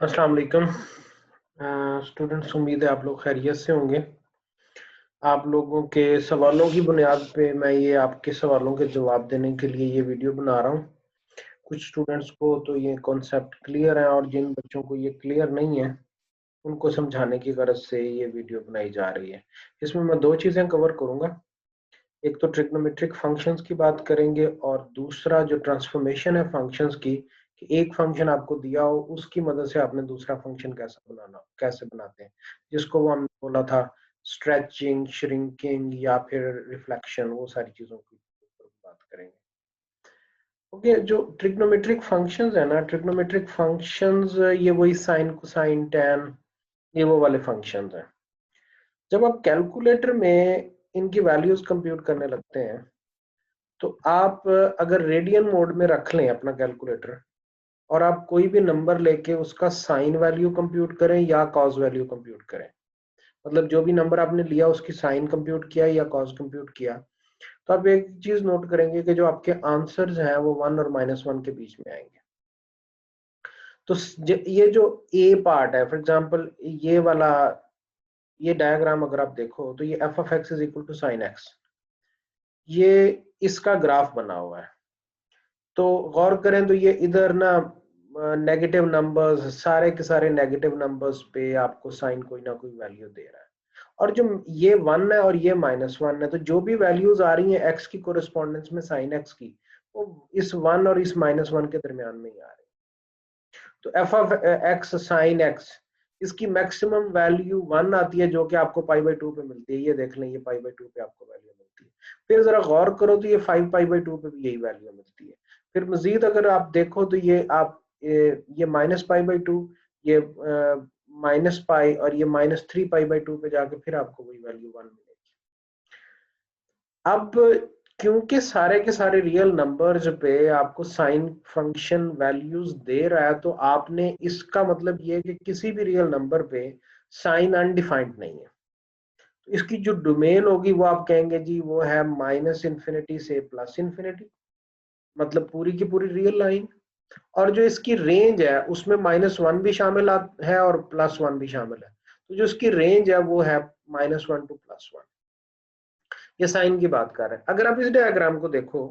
अस्सलाम वालेकुम स्टूडेंट्स, उम्मीद है आप लोग खैरियत से होंगे। आप लोगों के सवालों की बुनियाद पे मैं ये आपके सवालों के जवाब देने के लिए ये वीडियो बना रहा हूँ। कुछ स्टूडेंट्स को तो ये कॉन्सेप्ट क्लियर है और जिन बच्चों को ये क्लियर नहीं है उनको समझाने की गरज से ये वीडियो बनाई जा रही है। इसमें मैं दो चीज़ें कवर करूँगा। एक तो ट्रिग्नोमेट्रिक फंक्शंस की बात करेंगे और दूसरा जो ट्रांसफॉर्मेशन है फंक्शंस की, कि एक फंक्शन आपको दिया हो उसकी मदद से आपने दूसरा फंक्शन कैसे बनाते हैं, जिसको वो हमने बोला था स्ट्रेचिंग, श्रिंकिंग या फिर रिफ्लेक्शन, वो सारी चीजों की बात करेंगे। ओके, जो ट्रिग्नोमेट्रिक फंक्शंस है ना, ट्रिग्नोमेट्रिक फंक्शंस ये वही साइन, कोसाइन, टैन, ये वो वाले फंक्शंस हैं। जब आप कैलकुलेटर में इनकी वैल्यूज कंप्यूट करने लगते हैं तो आप अगर रेडियन मोड में रख लें अपना कैलकुलेटर और आप कोई भी नंबर लेके उसका साइन वैल्यू कंप्यूट करें या कॉस वैल्यू कंप्यूट करें, मतलब जो भी नंबर आपने लिया उसकी साइन कंप्यूट किया या कॉस कंप्यूट किया, तो आप एक चीज नोट करेंगे कि जो आपके आंसर्स हैं वो 1 और -1 के बीच में आएंगे। तो ये जो ए पार्ट है, फॉर एग्जांपल ये वाला, ये डायग्राम अगर आप देखो तो ये F of X is equal to sine X, ये इसका ग्राफ बना हुआ है। तो गौर करें तो ये इधर ना नेगेटिव नंबर्स, सारे के सारे नेगेटिव नंबर्स पे आपको साइन कोई ना कोई वैल्यू दे रहा है। और जो ये 1 है और ये -1 है, तो जो भी वैल्यूज आ रही हैं एक्स की कोरिस्पोंडेंस में साइन एक्स की, वो इस 1 और इस -1 के दरमियान में ही आ रही है। तो F of x sine x, इसकी मैक्सिमम वैल्यू 1 आती है जो कि आपको π/2 पे मिलती है। ये देख लें, ये π/2 पे आपको वैल्यू मिलती है। फिर जरा गौर करो तो ये 5π/2 पे भी यही वैल्यू मिलती है। फिर मजीद अगर आप देखो तो ये आप ये -π/2, ये -π और ये -3π/2 पे जाके फिर आपको वही वैल्यू 1 मिलेगी। अब क्योंकि सारे के सारे रियल नंबर्स पे आपको साइन फंक्शन वैल्यूज दे रहा है, तो आपने, इसका मतलब ये है कि किसी भी रियल नंबर पे साइन अनडिफाइंड नहीं है। तो इसकी जो डोमेन होगी वो आप कहेंगे जी वो है -∞ से +∞, मतलब पूरी की पूरी रियल लाइन। और जो इसकी रेंज है उसमें -1 भी शामिल है और +1 भी शामिल है। तो जो इसकी रेंज है वो है -1 टू +1। ये साइन की बात कर रहे हैं। अगर आप इस डायग्राम को देखो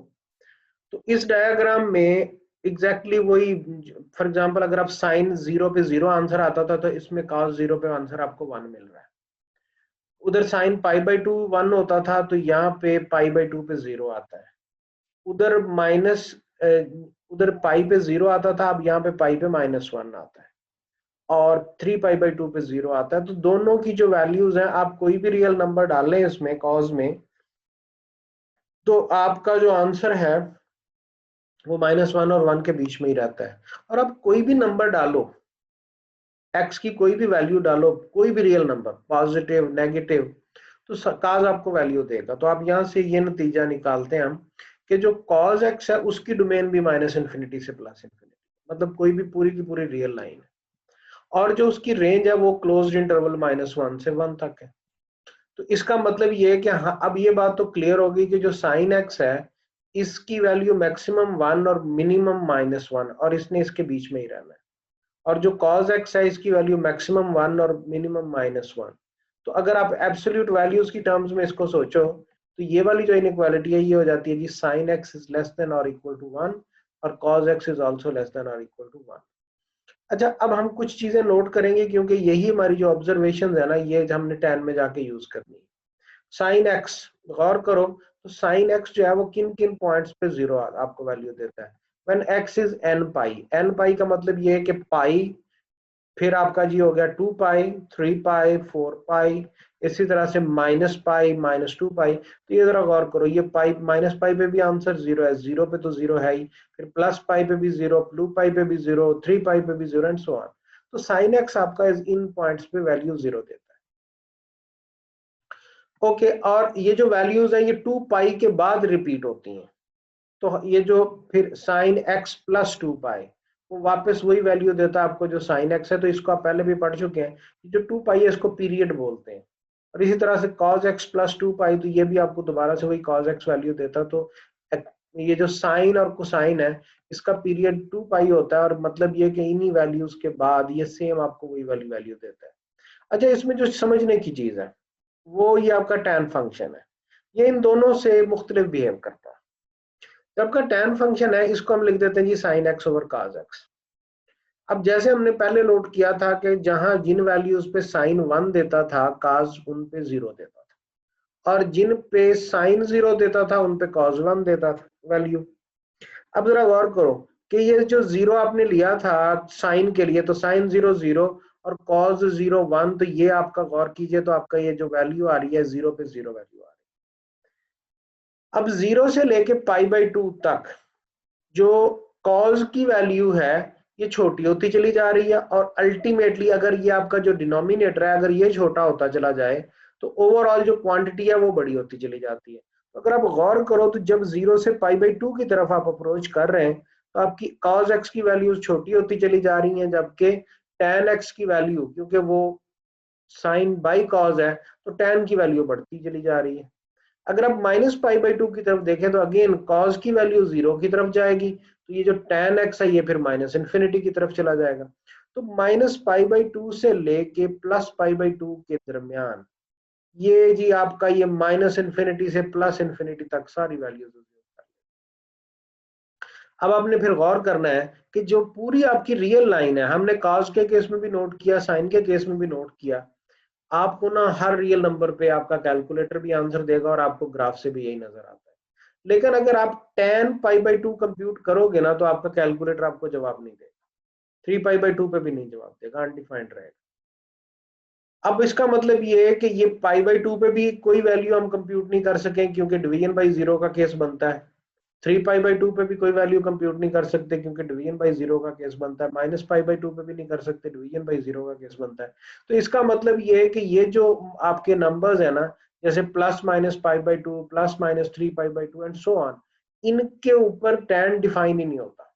तो इस डायग्राम में एग्जैक्टली वही, फॉर एग्जांपल अगर आप साइन 0 पे 0 आंसर आता था तो इसमें cos 0 पे आंसर आपको 1 मिल रहा है। उधर साइन π/2 1 होता था तो यहाँ पे π/2 पे 0 आता है। उधर माइनस उधर पाई पे 0 आता था, अब यहाँ पे पाई पे -1 आता है और 3π/2 पे 0 आता है। तो दोनों की जो वैल्यूज हैं, आप कोई भी रियल नंबर डालें इसमें कॉज में, तो आपका जो आंसर है वो -1 और 1 के बीच में ही रहता है। और आप कोई भी नंबर डालो, एक्स की कोई भी वैल्यू डालो, कोई भी रियल नंबर, पॉजिटिव नेगेटिव, तो काज आपको वैल्यू देगा। तो आप यहाँ से ये नतीजा निकालते हैं हम कि जो कॉज एक्स है उसकी डोमेन भी -∞ से +∞, मतलब कोई भी पूरी की पूरी रियल लाइन है। और जो उसकी रेंज है वो क्लोज्ड इंटरवल -1 से 1 तक है। तो इसका मतलब ये है कि हाँ, अब ये बात तो क्लियर होगी कि जो साइन एक्स है इसकी वैल्यू मैक्सिमम 1 और मिनिमम -1, और इसने इसके बीच में ही रहना है। और जो cos x है इसकी वैल्यू मैक्सिमम 1 और मिनिमम -1। तो अगर आप एब्सोल्यूट वैल्यूज की टर्म्स में इसको सोचो तो ये वाली जो इनइक्वालिटी है ये हो जाती है जी sin x is less than और इक्वल टू 1 और cos x is also less than और इक्वल टू 1। अच्छा, अब हम कुछ चीजें नोट करेंगे क्योंकि यही हमारी जो ऑब्जर्वेशन है ना, ये हमने 10 में जाके यूज करनी है। साइन एक्स, गौर करो तो साइन एक्स जो है वो किन किन पॉइंट्स पे 0 आपको वैल्यू देता है। व्हेन x इज n पाई का मतलब ये है कि पाई, फिर आपका जी हो गया 2π, 3π, 4π, इसी तरह से -π, -2π। तो ये जरा गौर करो, ये पाई -π पे भी आंसर 0 है, 0 पे तो 0 है ही, फिर +π पे भी 0, 2π पे भी 0, 3π पे भी 0 एंड सो ऑन। तो साइन एक्स आपका इन पॉइंट्स पे वैल्यू 0 देता है। ओके, और ये जो वैल्यूज है ये 2π के बाद रिपीट होती हैं। तो ये जो फिर साइन एक्स +2π, वो वापस वही वैल्यू देता है आपको जो साइन एक्स है। तो इसको आप पहले भी पढ़ चुके हैं, जो 2π है इसको पीरियड बोलते हैं। और इसी तरह से cos x +2π, तो ये भी आपको दोबारा से वही cos x वैल्यू देता है। तो ये जो साइन और कोसाइन है इसका पीरियड 2 पाई होता है, और मतलब ये कि इन्हीं वैल्यूज के बाद ये सेम आपको वही वाली वैल्यू देता है। अच्छा, इसमें जो समझने की चीज है वो ये आपका tan फंक्शन है, ये इन दोनों से मुख्तलिफ बिहेव करता है। जब आपका tan फंक्शन है इसको हम लिख देते हैं जी sin x over cos x। अब जैसे हमने पहले नोट किया था कि जहां जिन वैल्यूज पे साइन 1 देता था cos उन पे 0 देता था, और जिन पे साइन 0 देता था उन पे cos 1 देता था वैल्यू। अब जरा गौर करो कि ये जो 0 आपने लिया था साइन के लिए, तो साइन 0 0 और cos 0 1, तो ये आपका गौर कीजिए तो आपका ये जो वैल्यू आ रही है 0 पे 0 वैल्यू आ रही है। अब 0 से लेके π/2 तक जो cos की वैल्यू है ये छोटी होती चली जा रही है, और अल्टीमेटली अगर ये आपका जो डिनोमिनेटर है अगर ये छोटा होता चला जाए तो ओवरऑल जो क्वांटिटी है वो बड़ी होती चली जाती है। तो अगर आप गौर करो तो जब 0 से π/2 की तरफ आप अप्रोच कर रहे हैं तो आपकी cos x की वैल्यूज छोटी होती चली जा रही हैं, जबकि tan x की वैल्यू, क्योंकि वो साइन बाई cos है, तो tan की वैल्यू बढ़ती चली जा रही है। अगर आप -π/2 की तरफ देखें तो अगेन cos की वैल्यू 0 की तरफ जाएगी, तो ये जो tan x है ये फिर -∞ की तरफ चला जाएगा। तो -π/2 से लेके +π/2 के दरमियान ये जी आपका ये -∞ से +∞ तक सारी वैल्यूज। अब आपने फिर गौर करना है कि जो पूरी आपकी रियल लाइन है, हमने cos के केस में भी नोट किया, साइन के केस में भी नोट किया, आपको ना हर रियल नंबर पे आपका कैलकुलेटर भी आंसर देगा और आपको ग्राफ से भी यही नजर आता है। लेकिन अगर आप tan π/2 कंप्यूट करोगे ना तो आपका कैलकुलेटर आपको जवाब नहीं देगा, 3 π/2 पे भी नहीं जवाब देगा, अनडिफाइंड रहेगा। अब इसका मतलब ये है कि ये π/2 पे भी कोई वैल्यू हम कंप्यूट नहीं कर सके क्योंकि डिवीजन बाई 0 का केस बनता है। 3 π/2 पे भी कोई वैल्यू कंप्यूट नहीं कर सकते क्योंकि डिवीजन बाई 0 का केस बनता है। -π/2 पे भी नहीं कर सकते, डिवीजन बाई 0 का केस बनता है। तो इसका मतलब ये है कि ये जो आपके नंबर्स है ना, जैसे +-π/2 +-3 π/2 एंड सो ऑन, इनके ऊपर tan डिफाइन ही नहीं होता।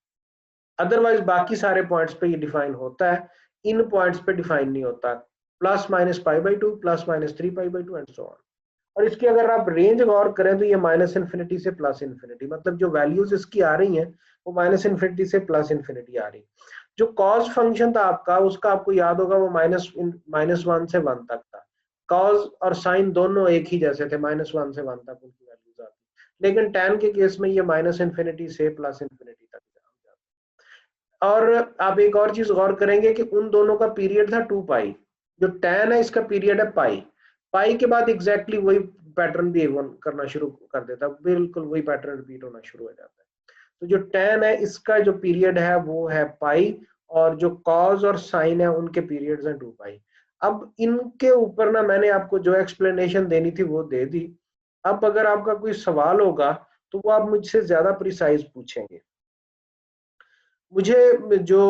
अदरवाइज बाकी सारे पॉइंट्स पे ये डिफाइन होता है, इन पॉइंट्स पे डिफाइन नहीं होता। +-π/2 +-3 π/2 एंड सो ऑन। और इसकी अगर आप रेंज गौर करें तो ये -∞ से +∞, मतलब जो वैल्यूज इसकी आ रही हैं वो -∞ से +∞ आ रही। जो cos फंक्शन था आपका, उसका आपको याद होगा वो -1 से 1 तक था। cos और sin दोनों एक ही जैसे थे, -1 से 1 तक उनकी वैल्यूज आती। लेकिन tan के केस में ये -∞ से +∞ तक जाता। और आप एक और चीज गौर करेंगे कि उन दोनों का पीरियड था 2 पाई, जो tan है इसका पीरियड है पाई। पाई के बाद एग्जैक्टली वही पैटर्न भी A1 करना शुरू कर देता है, बिल्कुल वही पैटर्न रिपीट होना शुरू हो जाता है। तो जो tan है इसका जो पीरियड है वो है पाई, और जो cos और sin है उनके पीरियड्स हैं 2 पाई। अब इनके ऊपर ना मैंने आपको जो एक्सप्लेनेशन देनी थी वो दे दी। अब अगर आपका कोई सवाल होगा तो वो आप मुझसे ज्यादा प्रिसाइज पूछेंगे। मुझे जो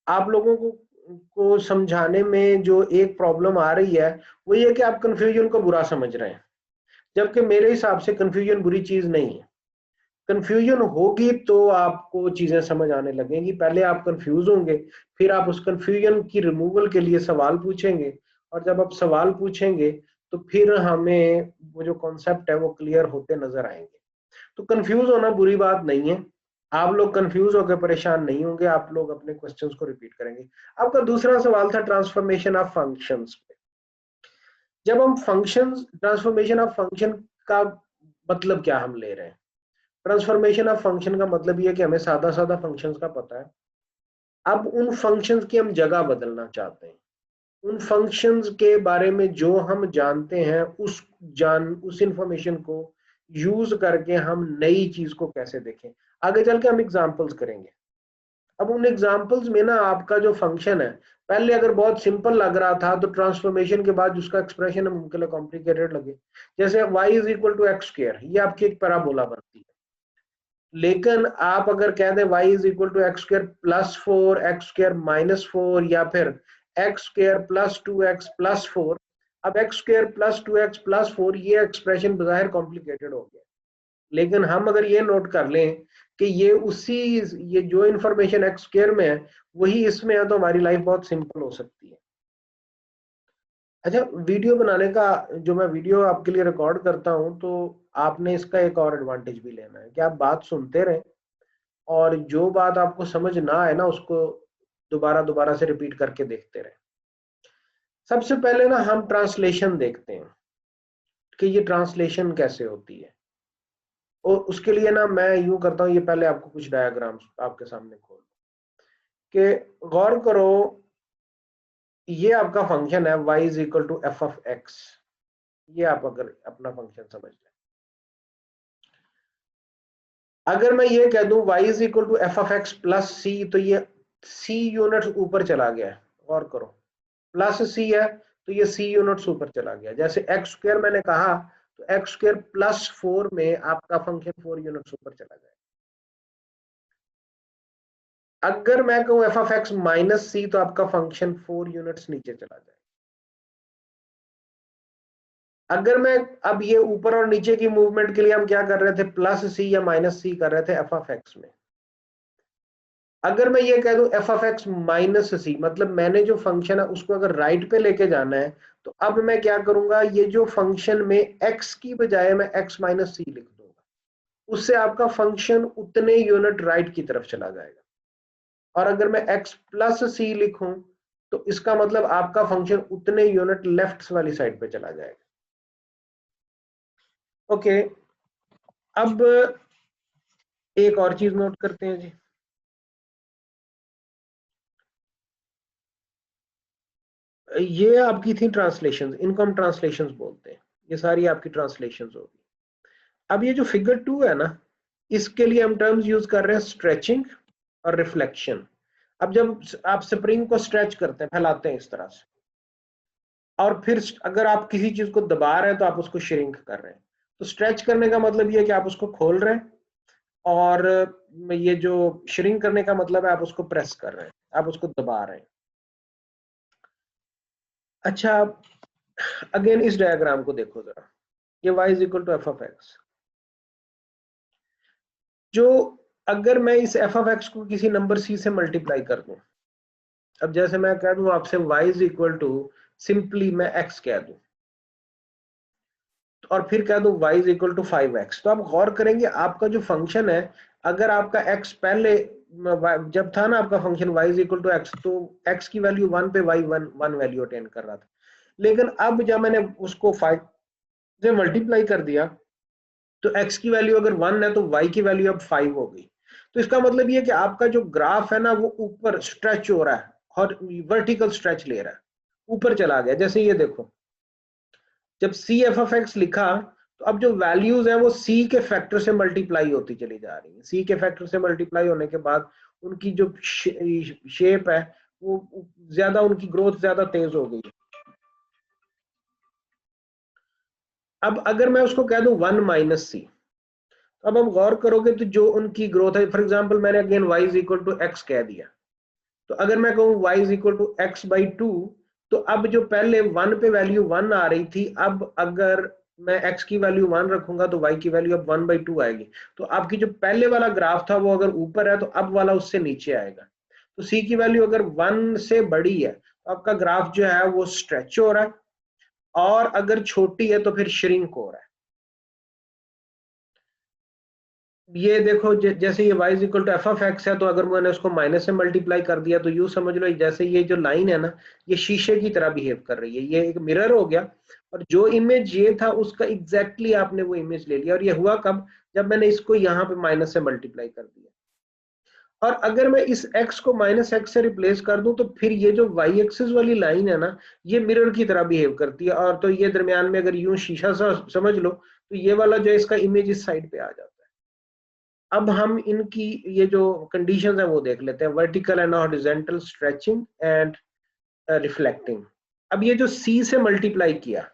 आप लोगों को समझाने में जो एक प्रॉब्लम आ रही है वो ये कि आप कंफ्यूजन को बुरा समझ रहे हैं, जबकि मेरे हिसाब से कंफ्यूजन बुरी चीज नहीं है। कंफ्यूजन होगी तो आपको चीजें समझ आने लगेंगी। पहले आप कंफ्यूज होंगे, फिर आप उस कंफ्यूजन की रिमूवल के लिए सवाल पूछेंगे, और जब आप सवाल पूछेंगे तो फिर हमें वो जो कॉन्सेप्ट है वो क्लियर होते नजर आएंगे। तो कंफ्यूज होना बुरी बात नहीं है, आप लोग कंफ्यूज होकर परेशान नहीं होंगे, आप लोग अपने क्वेश्चंस को रिपीट करेंगे। आपका दूसरा सवाल था ट्रांसफॉर्मेशन ऑफ फंक्शंस पे। जब हम फंक्शंस, ट्रांसफॉर्मेशन ऑफ फंक्शन का मतलब क्या हम ले रहे हैं? ट्रांसफॉर्मेशन ऑफ फंक्शन का मतलब ये है कि हमें सादा सादा फंक्शंस का पता है, अब उन फंक्शंस की हम जगह बदलना चाहते हैं। उन फंक्शंस के बारे में जो हम जानते हैं उस इंफॉर्मेशन को यूज करके हम नई चीज को कैसे देखें। आगे चल के हम एग्जांपल्स करेंगे। अब उन एग्जांपल्स में ना आपका जो फंक्शन है, पहले अगर बहुत सिंपल लग रहा था तो ट्रांसफॉर्मेशन के बाद उसका एक्सप्रेशन हमके लिए कॉम्प्लिकेटेड लगे। जैसे y = x², ये आपकी एक पैराबोला बनती है। लेकिन आप अगर कह दें y = x² + 4 x² - 4 या फिर x² + 2x + 4, अब x² + 2x + 4 ये एक्सप्रेशन बजाय कॉम्प्लिकेटेड हो गया। लेकिन हम अगर ये नोट कर लें कि ये जो इंफॉर्मेशन x² में है वही इसमें है, तो हमारी लाइफ बहुत सिंपल हो सकती है। अच्छा, वीडियो बनाने का, जो मैं वीडियो आपके लिए रिकॉर्ड करता हूं तो आपने इसका एक और एडवांटेज भी लेना है कि आप बात सुनते रहें और जो बात आपको समझ ना आए ना उसको दोबारा दोबारा से रिपीट करके देखते रहें। सबसे पहले ना हम ट्रांसलेशन देखते हैं कि ये ट्रांसलेशन कैसे होती है, और उसके लिए ना मैं यूं करता हूं, ये पहले आपको कुछ डायग्राम्स आपके सामने खोल के गौर करो। ये आपका फंक्शन है y is equal to F of X. ये आप अगर अपना फंक्शन समझ लें, अगर मैं ये कह दूं y is equal to F of X plus C, तो ये c यूनिट्स ऊपर चला गया है। गौर करो, प्लस c है तो ये c यूनिट्स ऊपर चला गया। जैसे एक्स स्क्वायर मैंने कहा, तो एक्स स्क्वायर प्लस 4 में आपका फंक्शन 4 यूनिट्स ऊपर चला जाए। अगर मैं कहूं एफ ऑफ एक्स माइनस सी, तो आपका फंक्शन 4 यूनिट्स नीचे चला जाए। अगर मैं अब ये ऊपर और नीचे की मूवमेंट के लिए हम क्या कर रहे थे, प्लस सी या माइनस सी कर रहे थे एफ ऑफ एक्स में। अगर मैं ये कह दूं एफ ऑफ एक्स माइनस सी, मतलब मैंने जो फंक्शन है उसको अगर राइट पे लेके जाना है, तो अब मैं क्या करूंगा, ये जो फंक्शन में एक्स की बजाय मैं एक्स माइनस सी लिख दूंगा, उससे आपका फंक्शन उतने यूनिट राइट की तरफ चला जाएगा। और अगर मैं x प्लस सी लिखूं, तो इसका मतलब आपका फंक्शन उतने यूनिट लेफ्ट वाली साइड पे चला जाएगा। ओके, अब एक और चीज नोट करते हैं जी। ये आपकी थी ट्रांसलेशंस, इनको हम ट्रांसलेशंस बोलते हैं। ये सारी आपकी ट्रांसलेशंस होगी। अब ये जो फिगर 2 है ना, इसके लिए हम टर्म्स यूज कर रहे हैं स्ट्रेचिंग और रिफ्लेक्शन। अब जब आप स्प्रिंग को स्ट्रेच करते हैं, फैलाते हैं इस तरह से, और फिर अगर आप किसी चीज को दबा रहे हैं तो आप उसको श्रिंक कर रहे हैं। तो स्ट्रेच करने का मतलब ये है कि आप उसको खोल रहे हैं, और ये जो श्रिंक करने का मतलब है आप उसको प्रेस कर रहे हैं, आप उसको दबा रहे हैं। अच्छा, अगेन इस डायग्राम को देखो जरा, ये y is equal to F of X. जो अगर मैं इस एफ ऑफ एक्स को किसी नंबर c से मल्टीप्लाई कर दूं, अब जैसे मैं कह दूं आपसे y is equal to, simply मैं x कह दूं और फिर कह दूं y is equal to 5x, तो आप गौर करेंगे आपका जो फंक्शन है, अगर आपका x पहले जब था ना आपका function y is equal to x, तो x की वैल्यू 1 पे y 1 वैल्यू अटेन कर रहा था। लेकिन अब जब मैंने उसको 5 से मल्टीप्लाई कर दिया, तो x की वैल्यू अगर 1 है तो y की वैल्यू अब 5 हो गई। तो इसका मतलब ये कि आपका जो ग्राफ है ना वो ऊपर स्ट्रेच हो रहा है और वर्टिकल स्ट्रेच ले रहा है, ऊपर चला गया। जैसे ये देखो, जब सी एफ ऑफ एक्स लिखा, तो अब जो वैल्यूज है वो सी के फैक्टर से मल्टीप्लाई होती चली जा रही है। सी के फैक्टर से मल्टीप्लाई होने के बाद उनकी जो शेप है वो ज्यादा, उनकी ग्रोथ ज्यादा तेज हो गई। अब अगर मैं उसको कह दूं 1 माइनस सी, अब हम गौर करोगे तो जो उनकी ग्रोथ है, फॉर एग्जांपल मैंने again y is equal to X कह दिया, तो अगर मैं कहूँ y is equal to X by 2, तो अब जो पहले 1 पे वैल्यू 1 आ रही थी, अब अगर मैं x की वैल्यू 1 रखूंगा तो y की वैल्यू अब 1/2 आएगी। तो आपकी जो पहले वाला ग्राफ था वो अगर ऊपर है तो अब वाला उससे नीचे आएगा। तो c की वैल्यू अगर 1 से बड़ी है तो आपका ग्राफ जो है वो स्ट्रेच हो रहा है, और अगर छोटी है तो फिर श्रिंक हो रहा है। ये देखो, जैसे ये y is equal to F of X है, तो अगर मैंने उसको माइनस से मल्टीप्लाई कर दिया तो यूं समझ लो जैसे ये जो लाइन है ना, ये शीशे की तरह बिहेव कर रही है। ये एक मिरर हो गया, और जो इमेज ये था उसका एग्जैक्टली आपने वो इमेज ले लिया। और ये हुआ कब, जब मैंने इसको यहाँ पे माइनस से मल्टीप्लाई कर दिया। और अगर मैं इस x को माइनस एक्स से रिप्लेस कर दूं, तो फिर ये जो y एक्सिस वाली लाइन है ना, ये मिरर की तरह बिहेव करती है। और तो ये दरमियान में अगर यूं शीशा सा समझ लो, तो ये वाला जो इसका इमेज इस साइड पे आ जाता है। अब हम इनकी ये जो कंडीशंस है वो देख लेते हैं, vertical and horizontal stretching and reflecting. अब ये जो c से मल्टीप्लाई किया,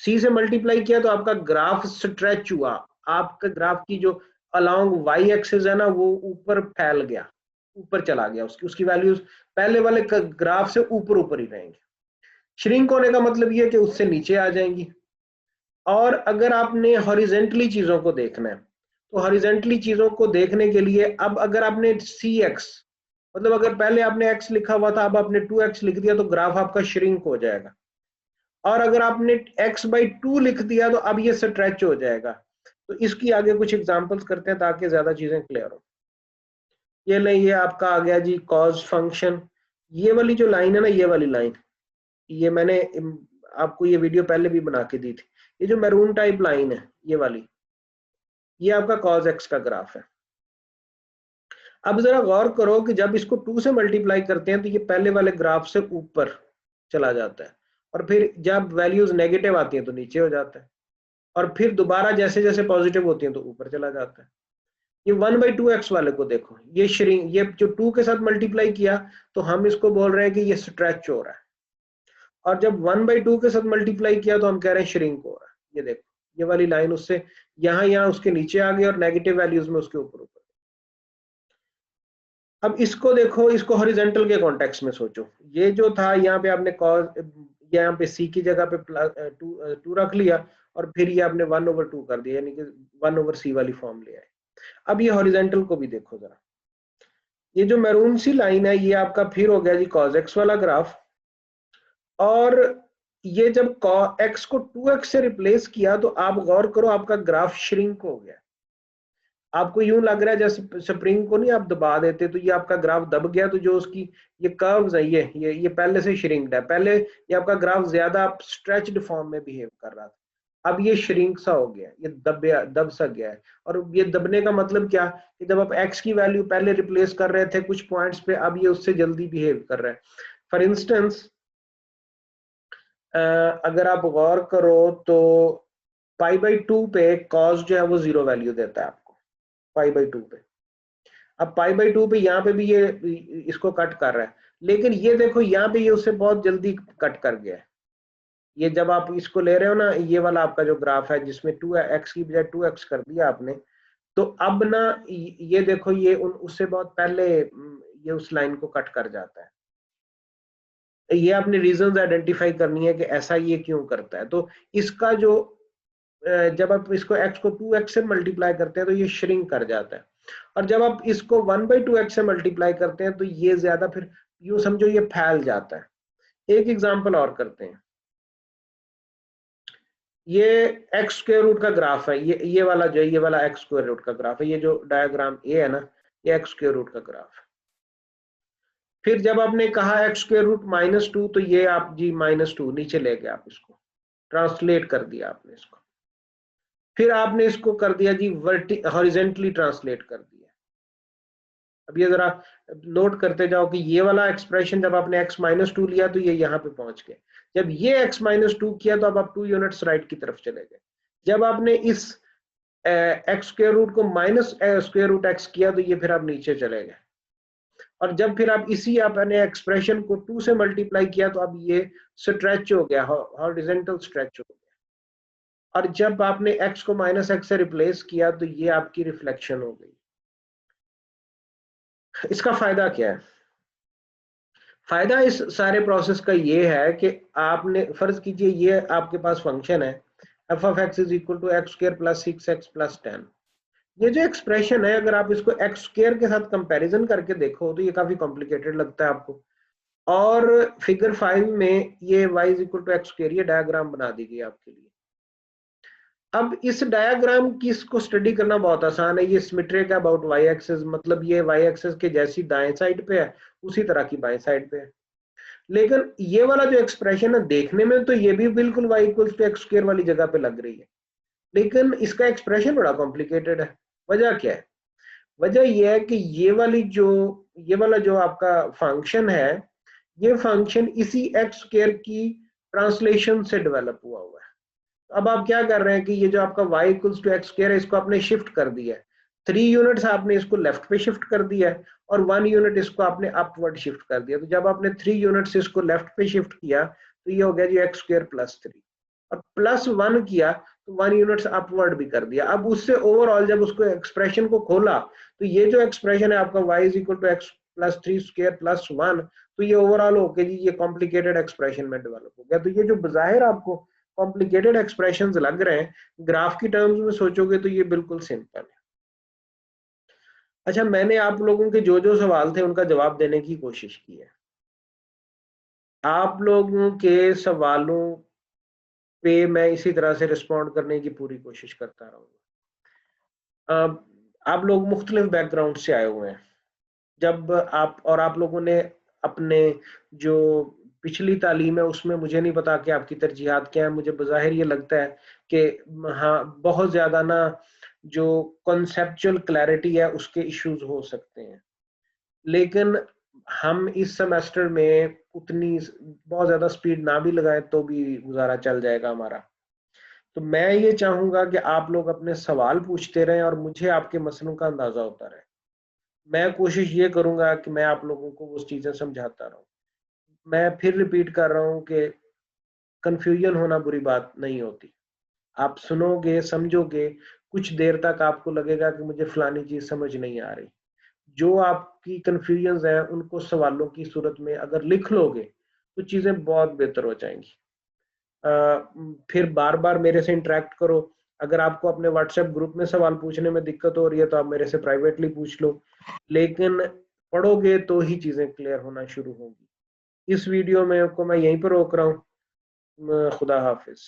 c से मल्टीप्लाई किया तो आपका ग्राफ स्ट्रेच हुआ। आपका ग्राफ की जो अलोंग y एक्सिस है ना वो ऊपर फैल गया, ऊपर चला गया। उसकी उसकी वैल्यूज पहले वाले ग्राफ से ऊपर ऊपर ही रहेंगे। श्रिंक होने का मतलब ये है कि उससे नीचे आ जाएंगी। और अगर आपने हॉरिजेंटली चीजों को देखना है, तो हॉरिजेंटली चीजों को देखने के लिए अब अगर आपने cx, मतलब अगर पहले आपने x लिखा हुआ था अब आपने 2x लिख दिया, तो ग्राफ आपका श्रिंक हो जाएगा। और अगर आपने x/2 लिख दिया तो अब ये स्ट्रेच हो जाएगा। तो इसकी आगे कुछ एग्जांपल्स करते हैं ताकि ज्यादा चीजें क्लियर हो। ये नहीं, ये आपका आ गया जी कॉज फंक्शन। ये वाली जो लाइन है ना, ये वाली लाइन, ये मैंने आपको ये वीडियो पहले भी बना के दी थी। ये जो मैरून टाइप लाइन है ये वाली, ये आपका कॉज एक्स का ग्राफ है। अब जरा गौर करो कि जब इसको 2 से मल्टीप्लाई करते हैं तो ये पहले वाले ग्राफ से ऊपर चला जाता है, और फिर जब वैल्यूज नेगेटिव आती हैं तो नीचे हो जाता है, और फिर दोबारा जैसे जैसे पॉजिटिव होती हैं तो ऊपर चला जाता है। ये 1/2x वाले को देखो, ये श्रिंक, ये जो 2 के साथ मल्टीप्लाई किया तो हम इसको बोल रहे हैं कि ये स्ट्रेच हो रहा है, और जब 1/2 के साथ मल्टीप्लाई किया तो हम कह रहे हैं श्रिंक हो रहा है। ये देखो, ये वाली लाइन उससे यहाँ उसके नीचे आ गई और नेगेटिव वैल्यूज में उसके ऊपर ऊपर। अब इसको देखो, इसको हॉरिजॉन्टल के कॉन्टेक्स्ट में सोचो। ये जो था यहाँ पे आपने कॉस, यहाँ पे सी की जगह पे टू रख लिया, और फिर ये आपने 1/2 कर दिया, यानी कि 1/c वाली फॉर्म ले आए। अब ये हॉरिजॉन्टल को भी देखो जरा, ये जो मैरून सी लाइन है ये आपका फिर हो गया जी cos x वाला ग्राफ, और ये जब x को 2x से रिप्लेस किया तो आप गौर करो आपका ग्राफ श्रिंक हो गया। आपको यूं लग रहा है जैसे स्प्रिंग को नहीं आप दबा देते तो ये आपका ग्राफ दब गया, तो जो उसकी ये कर्व्स है ये पहले से श्रिंक्ड है। पहले ये आपका ग्राफ ज्यादा स्ट्रेच्ड फॉर्म में बिहेव कर रहा था, अब ये श्रिंक सा हो गया, ये दब सा गया है। और ये दबने का मतलब क्या, कि जब आप x की वैल्यू पहले रिप्लेस कर रहे थे कुछ पॉइंट्स पे, अब ये उससे जल्दी बिहेव कर रहा है। फॉर इंस्टेंस अगर आप गौर करो तो π/2 पे cos जो है वो 0 वैल्यू देता है आपको, π/2 पे। अब π/2 पे यहाँ पे भी ये इसको कट कर रहा है, लेकिन ये देखो यहाँ पे ये उससे बहुत जल्दी कट कर गया है। ये जब आप इसको ले रहे हो ना, ये वाला आपका जो ग्राफ है जिसमें 2x की बजाय 2x कर दिया आपने, तो अब ना ये देखो ये उससे बहुत पहले ये उस लाइन को कट कर जाता है। ये आपने रीजंस आइडेंटिफाई करनी है कि ऐसा ये क्यों करता है। तो इसका जो जब आप इसको x को 2x से मल्टीप्लाई करते हैं तो ये श्रिंक कर जाता है, और जब आप इसको 1/2x से मल्टीप्लाई करते हैं तो ये ज्यादा, फिर यूं समझो ये फैल जाता है। एक एग्जांपल और करते हैं। ये x स्क्वायर रूट का ग्राफ है, ये वाला जो है, ये वाला x स्क्वायर रूट का ग्राफ है। ये जो डायग्राम ए है ना, ये x स्क्वायर रूट का ग्राफ है। फिर जब आपने कहा x स्क्वायर रूट -2, तो ये आप जी -2 नीचे ले गए, आप इसको ट्रांसलेट कर दिया आपने इसको। फिर आपने इसको कर दिया जी हॉरिजेंटली ट्रांसलेट कर दिया। अब ये जरा नोट करते जाओ कि ये वाला एक्सप्रेशन जब आपने x-2 लिया तो ये यहाँ पे पहुंच गए। जब ये x-2 किया तो अब आप 2 यूनिट्स राइट की तरफ चले गए। जब आपने इस x स्क्वायर रूट को माइनस स्क्वायर रूट x किया तो ये फिर आप नीचे चले गए। और जब फिर आप इसी आपने एक्सप्रेशन को 2 से मल्टीप्लाई किया तो अब ये स्ट्रेच हो गया, हॉरिजॉन्टल स्ट्रेच हो गया। और जब आपने x को -x से रिप्लेस किया तो ये आपकी रिफ्लेक्शन हो गई। इसका फायदा क्या है? फायदा इस सारे प्रोसेस का ये है कि आपने फर्ज कीजिए ये आपके पास फंक्शन है f(x) = x² + 6x + 10। ये जो एक्सप्रेशन है अगर आप इसको x² के साथ कंपैरिजन करके देखो तो ये काफी कॉम्प्लिकेटेड लगता है आपको। और फिगर 5 में ये y = x², ये डायग्राम बना दी गई आपके लिए। अब इस डायग्राम की इसको स्टडी करना बहुत आसान है। ये सिमेट्रिक है अबाउट y एक्सिस, मतलब ये y एक्सिस के जैसी दाएं साइड पे है उसी तरह की बाएं साइड पे है। लेकिन ये वाला जो एक्सप्रेशन है देखने में तो ये भी बिल्कुल y = x² वाली जगह पे लग रही है, लेकिन इसका एक्सप्रेशन बड़ा कॉम्प्लिकेटेड है। वजह क्या है? वजह यह है कि ये वाला जो आपका फंक्शन है, ये फंक्शन इसी x² की ट्रांसलेशन से डेवलप हुआ है। अब आप क्या कर रहे हैं कि ये जो आपका y = x² है इसको आपने शिफ्ट कर दिया है। 3 यूनिट्स आपने इसको लेफ्ट पे शिफ्ट कर दिया है और 1 यूनिट इसको आपने अपवर्ड शिफ्ट कर दिया। तो जब आपने 3 यूनिट्स इसको लेफ्ट पे शिफ्ट किया तो ये हो गया जी x² + 3, और +1 किया तो 1 यूनिट्स अपवर्ड भी कर दिया। अब उससे ओवरऑल जब उसको एक्सप्रेशन को खोला तो ये जो एक्सप्रेशन है आपका y = x + 3² + 1, तो ये ओवरऑल होके जी ये कॉम्प्लिकेटेड एक्सप्रेशन में डेवलप हो गया। तो ये जो बाहिर आपको कॉम्प्लिकेटेड एक्सप्रेशंस लग रहे हैं, ग्राफ की टर्म्स में सोचोगे तो ये बिल्कुल सिंपल है। अच्छा, मैंने आप लोगों के जो जो सवाल थे उनका जवाब देने की कोशिश की है। आप लोगों के सवालों पे मैं इसी तरह से रिस्पॉन्ड करने की पूरी कोशिश करता रहूँगा। आप लोग मुख्तलिफ बैकग्राउंड से आए हुए हैं। जब आप लोगों ने अपने जो पिछली तालीम है उसमें, मुझे नहीं पता कि आपकी तरजीहात क्या है, मुझे बज़ाहिर ये लगता है कि हाँ, बहुत ज़्यादा ना जो कॉन्सेप्चुअल क्लैरिटी है उसके इश्यूज हो सकते हैं, लेकिन हम इस सेमेस्टर में उतनी बहुत ज़्यादा स्पीड ना भी लगाएं तो भी गुजारा चल जाएगा हमारा। तो मैं ये चाहूँगा कि आप लोग अपने सवाल पूछते रहें और मुझे आपके मसलों का अंदाज़ा होता रहे। मैं कोशिश ये करूँगा कि मैं आप लोगों को वो चीज़ें समझाता रहूँ। मैं फिर रिपीट कर रहा हूँ कि कन्फ्यूजन होना बुरी बात नहीं होती। आप सुनोगे, समझोगे, कुछ देर तक आपको लगेगा कि मुझे फलानी चीज़ समझ नहीं आ रही। जो आपकी कन्फ्यूजन्स हैं, उनको सवालों की सूरत में अगर लिख लोगे, तो चीज़ें बहुत बेहतर हो जाएँगी। फिर बार-बार मेरे से इंटरैक्ट करो। अगर आपको अपने व्हाट्सएप ग्रुप में सवाल पूछने में दिक्कत हो रही है, तो आप मेरे से प्राइवेटली पूछ लो। लेकिन पढ़ोगे तो ही चीज़ें क्लियर होना शुरू होंगी। इस वीडियो में को मैं यहीं पर रोक रहा हूँ। खुदा हाफ़िज़।